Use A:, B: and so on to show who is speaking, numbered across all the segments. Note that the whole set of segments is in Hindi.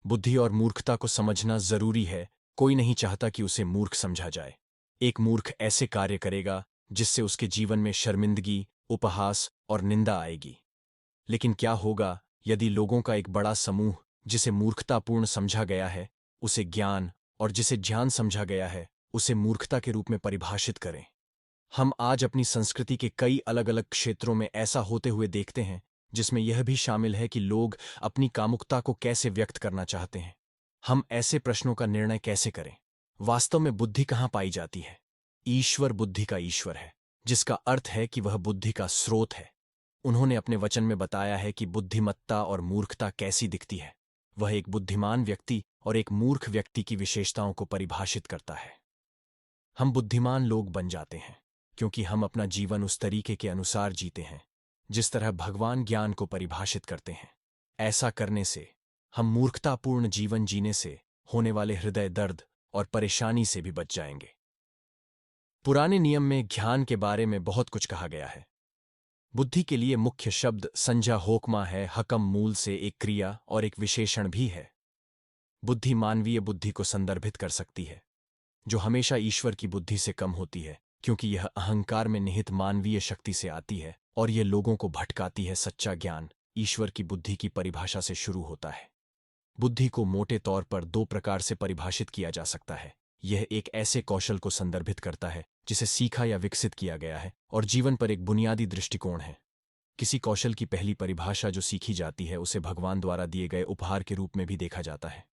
A: बुद्धि और मूर्खता को समझना जरूरी है। कोई नहीं चाहता कि उसे मूर्ख समझा जाए। एक मूर्ख ऐसे कार्य करेगा जिससे उसके जीवन में शर्मिंदगी, उपहास और निंदा आएगी। लेकिन क्या होगा यदि लोगों का एक बड़ा समूह, जिसे मूर्खतापूर्ण समझा गया है, उसे ज्ञान, और जिसे ज्ञान समझा गया है, उसे मूर्खता के रूप में परिभाषित करें? हम आज अपनी संस्कृति के कई अलग अलग क्षेत्रों में ऐसा होते हुए देखते हैं, जिसमें यह भी शामिल है कि लोग अपनी कामुकता को कैसे व्यक्त करना चाहते हैं। हम ऐसे प्रश्नों का निर्णय कैसे करें? वास्तव में बुद्धि कहाँ पाई जाती है? ईश्वर बुद्धि का ईश्वर है, जिसका अर्थ है कि वह बुद्धि का स्रोत है। उन्होंने अपने वचन में बताया है कि बुद्धिमत्ता और मूर्खता कैसी दिखती है। वह एक बुद्धिमान व्यक्ति और एक मूर्ख व्यक्ति की विशेषताओं को परिभाषित करता है। हम बुद्धिमान लोग बन जाते हैं क्योंकि हम अपना जीवन उस तरीके के अनुसार जीते हैं जिस तरह भगवान ज्ञान को परिभाषित करते हैं। ऐसा करने से हम मूर्खतापूर्ण जीवन जीने से होने वाले हृदय दर्द और परेशानी से भी बच जाएंगे। पुराने नियम में ज्ञान के बारे में बहुत कुछ कहा गया है। बुद्धि के लिए मुख्य शब्द संज्ञा होकमा है। हकम मूल से एक क्रिया और एक विशेषण भी है। बुद्धि मानवीय बुद्धि को संदर्भित कर सकती है, जो हमेशा ईश्वर की बुद्धि से कम होती है, क्योंकि यह अहंकार में निहित मानवीय शक्ति से आती है और यह लोगों को भटकाती है। सच्चा ज्ञान ईश्वर की बुद्धि की परिभाषा से शुरू होता है। बुद्धि को मोटे तौर पर दो प्रकार से परिभाषित किया जा सकता है। यह एक ऐसे कौशल को संदर्भित करता है जिसे सीखा या विकसित किया गया है और जीवन पर एक बुनियादी दृष्टिकोण है। किसी कौशल की पहली परिभाषा जो सीखी जाती है उसे भगवान द्वारा दिए गए उपहार के रूप में भी देखा जाता है।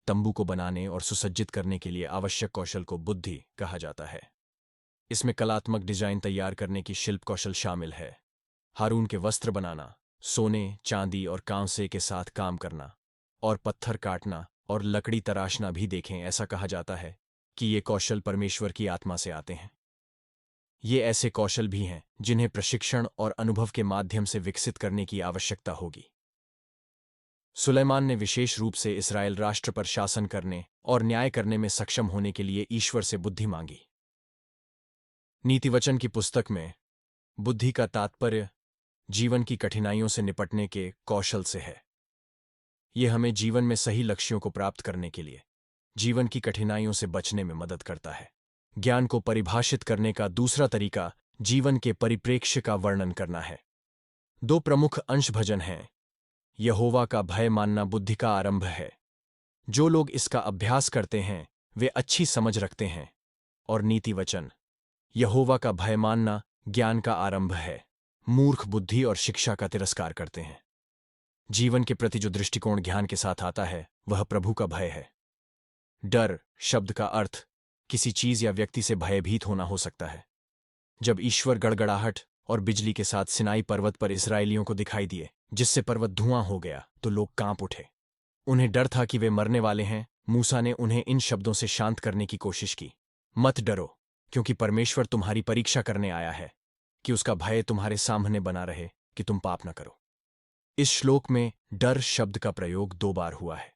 A: तंबू को बनाने और सुसज्जित करने के लिए आवश्यक कौशल को बुद्धि कहा जाता है। इसमें कलात्मक डिजाइन तैयार करने की शिल्प कौशल शामिल है। हारून के वस्त्र बनाना, सोने, चांदी और कांसे के साथ काम करना, और पत्थर काटना और लकड़ी तराशना भी देखें। ऐसा कहा जाता है कि ये कौशल परमेश्वर की आत्मा से आते हैं। ये ऐसे कौशल भी हैं जिन्हें प्रशिक्षण और अनुभव के माध्यम से विकसित करने की आवश्यकता होगी। सुलेमान ने विशेष रूप से इस्राएल राष्ट्र पर शासन करने और न्याय करने में सक्षम होने के लिए ईश्वर से बुद्धि मांगी। नीतिवचन की पुस्तक में बुद्धि का तात्पर्य जीवन की कठिनाइयों से निपटने के कौशल से है। यह हमें जीवन में सही लक्ष्यों को प्राप्त करने के लिए जीवन की कठिनाइयों से बचने में मदद करता है। ज्ञान को परिभाषित करने का दूसरा तरीका जीवन के परिप्रेक्ष्य का वर्णन करना है। दो प्रमुख अंशभजन हैं। यहोवा का भय मानना बुद्धि का आरंभ है। जो लोग इसका अभ्यास करते हैं वे अच्छी समझ रखते हैं। और नीति वचन, यहोवा का भय मानना ज्ञान का आरंभ है। मूर्ख बुद्धि और शिक्षा का तिरस्कार करते हैं। जीवन के प्रति जो दृष्टिकोण ज्ञान के साथ आता है वह प्रभु का भय है। डर शब्द का अर्थ किसी चीज या व्यक्ति से भयभीत होना हो सकता है। जब ईश्वर गड़गड़ाहट और बिजली के साथ सिनाई पर्वत पर इस्राएलियों को दिखाई दिए, जिससे पर्वत धुआं हो गया, तो लोग कांप उठे। उन्हें डर था कि वे मरने वाले हैं। मूसा ने उन्हें इन शब्दों से शांत करने की कोशिश की। मत डरो, क्योंकि परमेश्वर तुम्हारी परीक्षा करने आया है, कि उसका भय तुम्हारे सामने बना रहे कि तुम पाप न करो। इस श्लोक में डर शब्द का प्रयोग 2 बार हुआ है।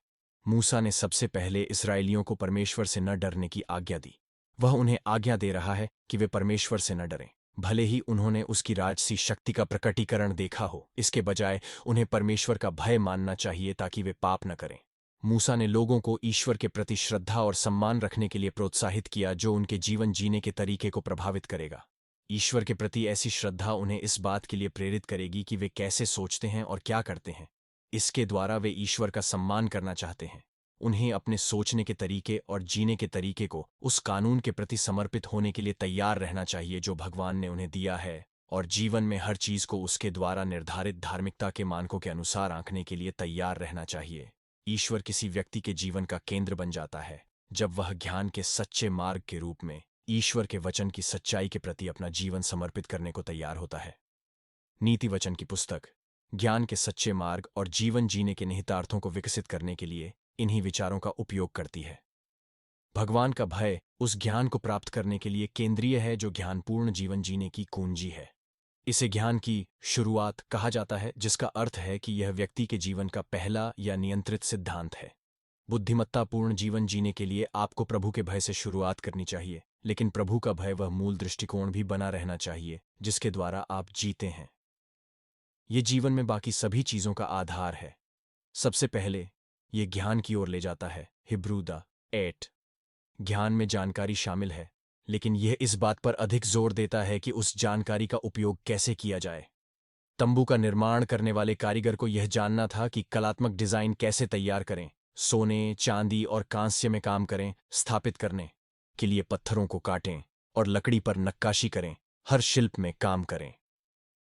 A: मूसा ने सबसे पहले इस्राएलियों को परमेश्वर से न डरने की आज्ञा दी। वह उन्हें आज्ञा दे रहा है कि वे परमेश्वर से न डरें, भले ही उन्होंने उसकी राजसी शक्ति का प्रकटीकरण देखा हो। इसके बजाय उन्हें परमेश्वर का भय मानना चाहिए ताकि वे पाप न करें। मूसा ने लोगों को ईश्वर के प्रति श्रद्धा और सम्मान रखने के लिए प्रोत्साहित किया, जो उनके जीवन जीने के तरीके को प्रभावित करेगा। ईश्वर के प्रति ऐसी श्रद्धा उन्हें इस बात के लिए प्रेरित करेगी कि वे कैसे सोचते हैं और क्या करते हैं। इसके द्वारा वे ईश्वर का सम्मान करना चाहते हैं। उन्हें अपने सोचने के तरीके और जीने के तरीके को उस कानून के प्रति समर्पित होने के लिए तैयार रहना चाहिए जो भगवान ने उन्हें दिया है, और जीवन में हर चीज को उसके द्वारा निर्धारित धार्मिकता के मानकों के अनुसार आंकने के लिए तैयार रहना चाहिए। ईश्वर किसी व्यक्ति के जीवन का केंद्र बन जाता है जब वह ज्ञान के सच्चे मार्ग के रूप में ईश्वर के वचन की सच्चाई के प्रति अपना जीवन समर्पित करने को तैयार होता है। नीति वचन की पुस्तक ज्ञान के सच्चे मार्ग और जीवन जीने के निहितार्थों को विकसित करने के लिए इन्हीं विचारों का उपयोग करती है। भगवान का भय उस ज्ञान को प्राप्त करने के लिए केंद्रीय है जो ज्ञानपूर्ण जीवन जीने की कुंजी है। इसे ज्ञान की शुरुआत कहा जाता है, जिसका अर्थ है कि यह व्यक्ति के जीवन का पहला या नियंत्रित सिद्धांत है। बुद्धिमत्तापूर्ण जीवन जीने के लिए आपको प्रभु के भय से शुरुआत करनी चाहिए, लेकिन प्रभु का भय वह मूल दृष्टिकोण भी बना रहना चाहिए जिसके द्वारा आप जीते हैं। ये जीवन में बाकी सभी चीजों का आधार है। सबसे पहले ये ज्ञान की ओर ले जाता है। हिब्रू 8। ज्ञान में जानकारी शामिल है, लेकिन यह इस बात पर अधिक जोर देता है कि उस जानकारी का उपयोग कैसे किया जाए। तंबू का निर्माण करने वाले कारीगर को यह जानना था कि कलात्मक डिजाइन कैसे तैयार करें, सोने, चांदी और कांस्य में काम करें, स्थापित करने के लिए पत्थरों को काटें और लकड़ी पर नक्काशी करें, हर शिल्प में काम करें।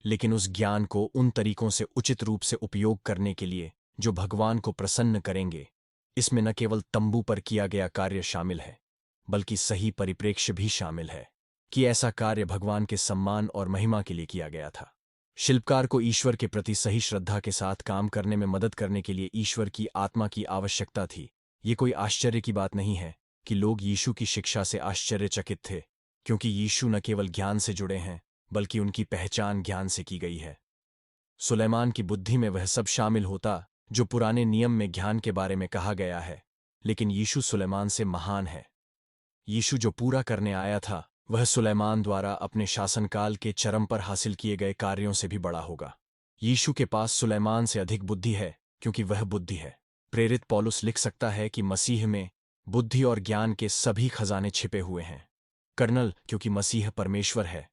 A: लेकिन उस ज्ञान को उन तरीकों से उचित रूप से उपयोग करने के लिए जो भगवान को प्रसन्न करेंगे, इसमें न केवल तंबू पर किया गया कार्य शामिल है, बल्कि सही परिप्रेक्ष्य भी शामिल है कि ऐसा कार्य भगवान के सम्मान और महिमा के लिए किया गया था। शिल्पकार को ईश्वर के प्रति सही श्रद्धा के साथ काम करने में मदद करने के लिए ईश्वर की आत्मा की आवश्यकता थी। ये कोई आश्चर्य की बात नहीं है कि लोग यीशु की शिक्षा से आश्चर्यचकित थे, क्योंकि यीशु न केवल ज्ञान से जुड़े हैं, बल्कि उनकी पहचान ज्ञान से की गई है। सुलेमान की बुद्धि में वह सब शामिल होता जो पुराने नियम में ज्ञान के बारे में कहा गया है, लेकिन यीशु सुलेमान से महान है। यीशु जो पूरा करने आया था, वह सुलेमान द्वारा अपने शासनकाल के चरम पर हासिल किए गए कार्यों से भी बड़ा होगा। यीशु के पास सुलेमान से अधिक बुद्धि है, क्योंकि वह बुद्धि है। प्रेरित पौलुस लिख सकता है कि मसीह में बुद्धि और ज्ञान के सभी खजाने छिपे हुए हैं। कर्नल, क्योंकि मसीह परमेश्वर है,